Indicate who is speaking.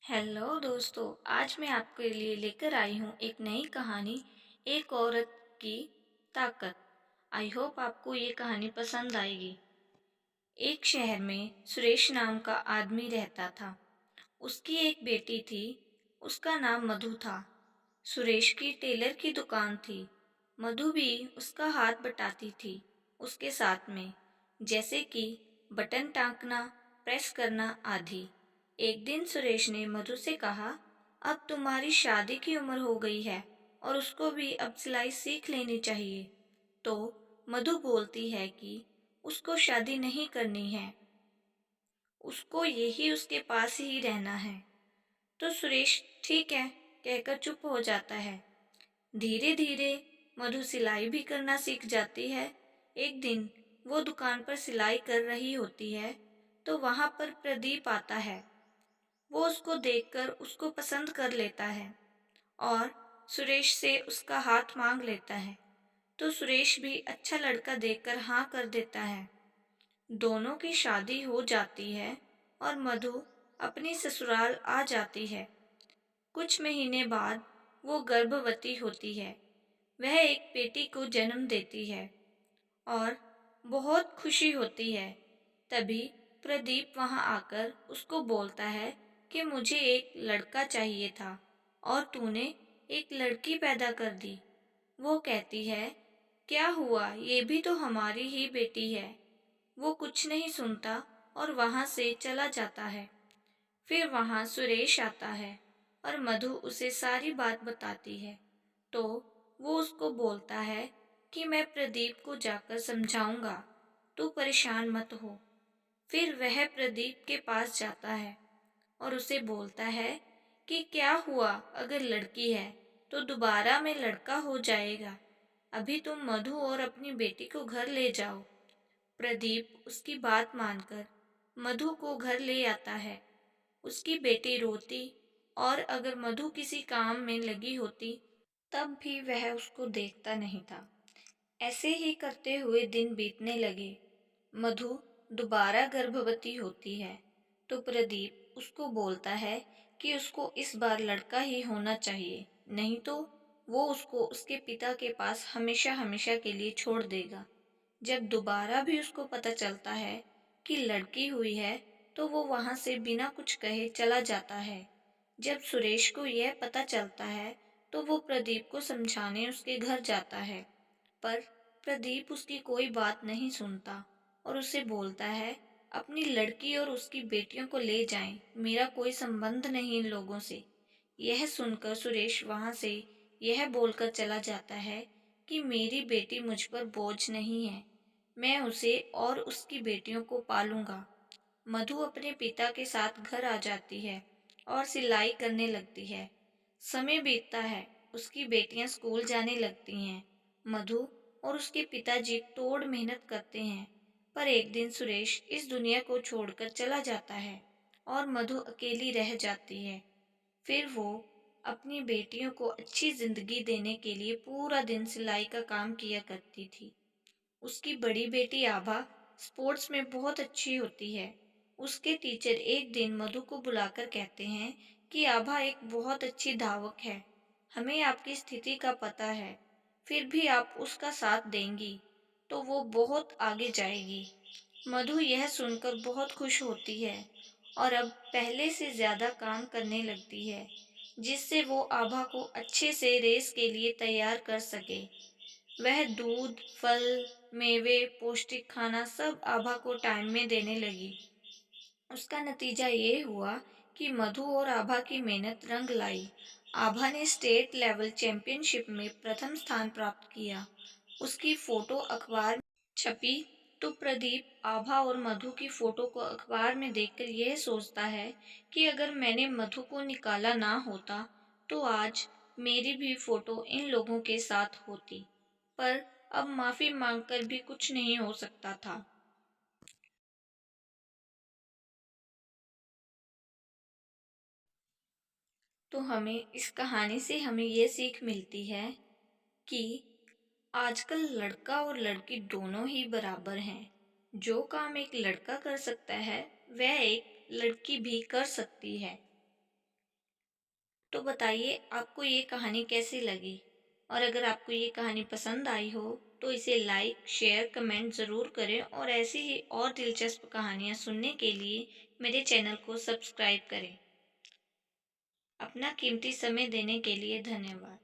Speaker 1: Hello दोस्तों, आज मैं आपके लिए लेकर आई हूँ एक नई कहानी, एक औरत की ताकत। आई होप आपको ये कहानी पसंद आएगी। एक शहर में सुरेश नाम का आदमी रहता था। उसकी एक बेटी थी, उसका नाम मधु था। सुरेश की टेलर की दुकान थी। मधु भी उसका हाथ बटाती थी उसके साथ में, जैसे कि बटन टाँकना, प्रेस करना आदि। एक दिन सुरेश ने मधु से कहा, अब तुम्हारी शादी की उम्र हो गई है और उसको भी अब सिलाई सीख लेनी चाहिए। तो मधु बोलती है कि उसको शादी नहीं करनी है, उसको यही उसके पास ही रहना है। तो सुरेश ठीक है कहकर चुप हो जाता है। धीरे धीरे मधु सिलाई भी करना सीख जाती है। एक दिन वो दुकान पर सिलाई कर रही होती है, तो वहां पर प्रदीप आता है। वो उसको देखकर उसको पसंद कर लेता है और सुरेश से उसका हाथ मांग लेता है। तो सुरेश भी अच्छा लड़का देखकर हाँ कर देता है। दोनों की शादी हो जाती है और मधु अपनी ससुराल आ जाती है। कुछ महीने बाद वो गर्भवती होती है। वह एक बेटी को जन्म देती है और बहुत खुशी होती है। तभी प्रदीप वहां आकर उसको बोलता है कि मुझे एक लड़का चाहिए था और तूने एक लड़की पैदा कर दी। वो कहती है, क्या हुआ, ये भी तो हमारी ही बेटी है। वो कुछ नहीं सुनता और वहां से चला जाता है। फिर वहां सुरेश आता है और मधु उसे सारी बात बताती है। तो वो उसको बोलता है कि मैं प्रदीप को जाकर समझाऊंगा, तू परेशान मत हो। फिर वह प्रदीप के पास जाता है और उसे बोलता है कि क्या हुआ, अगर लड़की है तो दोबारा में लड़का हो जाएगा। अभी तुम मधु और अपनी बेटी को घर ले जाओ। प्रदीप उसकी बात मानकर मधु को घर ले आता है। उसकी बेटी रोती और अगर मधु किसी काम में लगी होती तब भी वह उसको देखता नहीं था। ऐसे ही करते हुए दिन बीतने लगे। मधु दोबारा गर्भवती होती है। तो प्रदीप उसको बोलता है कि उसको इस बार लड़का ही होना चाहिए, नहीं तो वो उसको उसके पिता के पास हमेशा हमेशा के लिए छोड़ देगा। जब दोबारा भी उसको पता चलता है कि लड़की हुई है, तो वो वहां से बिना कुछ कहे चला जाता है। जब सुरेश को यह पता चलता है, तो वो प्रदीप को समझाने उसके घर जाता है। पर प्रदीप उसकी कोई बात नहीं सुनता और उसे बोलता है, अपनी लड़की और उसकी बेटियों को ले जाएं, मेरा कोई संबंध नहीं इन लोगों से। यह सुनकर सुरेश वहां से यह बोलकर चला जाता है कि मेरी बेटी मुझ पर बोझ नहीं है, मैं उसे और उसकी बेटियों को पालूंगा। मधु अपने पिता के साथ घर आ जाती है और सिलाई करने लगती है। समय बीतता है, उसकी बेटियां स्कूल जाने लगती हैं। मधु और उसके पिताजी तोड़ मेहनत करते हैं। पर एक दिन सुरेश इस दुनिया को छोड़कर चला जाता है और मधु अकेली रह जाती है। फिर वो अपनी बेटियों को अच्छी जिंदगी देने के लिए पूरा दिन सिलाई का काम किया करती थी। उसकी बड़ी बेटी आभा स्पोर्ट्स में बहुत अच्छी होती है। उसके टीचर एक दिन मधु को बुलाकर कहते हैं कि आभा एक बहुत अच्छी धावक है, हमें आपकी स्थिति का पता है, फिर भी आप उसका साथ देंगी तो वो बहुत आगे जाएगी। मधु यह सुनकर बहुत खुश होती है और अब पहले से ज्यादा काम करने लगती है, जिससे वो आभा को अच्छे से रेस के लिए तैयार कर सके। वह दूध, फल, मेवे, पौष्टिक खाना सब आभा को टाइम में देने लगी। उसका नतीजा ये हुआ कि मधु और आभा की मेहनत रंग लाई। आभा ने स्टेट लेवल चैंपियनशिप में प्रथम स्थान प्राप्त किया। उसकी फोटो अखबार में छपी। तो प्रदीप आभा और मधु की फोटो को अखबार में देखकर यह सोचता है कि अगर मैंने मधु को निकाला ना होता तो आज मेरी भी फोटो इन लोगों के साथ होती। पर अब माफी मांगकर भी कुछ नहीं हो सकता था। तो हमें इस कहानी से हमें ये सीख मिलती है कि आजकल लड़का और लड़की दोनों ही बराबर हैं। जो काम एक लड़का कर सकता है, वह एक लड़की भी कर सकती है। तो बताइए आपको ये कहानी कैसी लगी। और अगर आपको ये कहानी पसंद आई हो तो इसे लाइक शेयर कमेंट ज़रूर करें और ऐसी ही और दिलचस्प कहानियाँ सुनने के लिए मेरे चैनल को सब्सक्राइब करें। अपना कीमती समय देने के लिए धन्यवाद।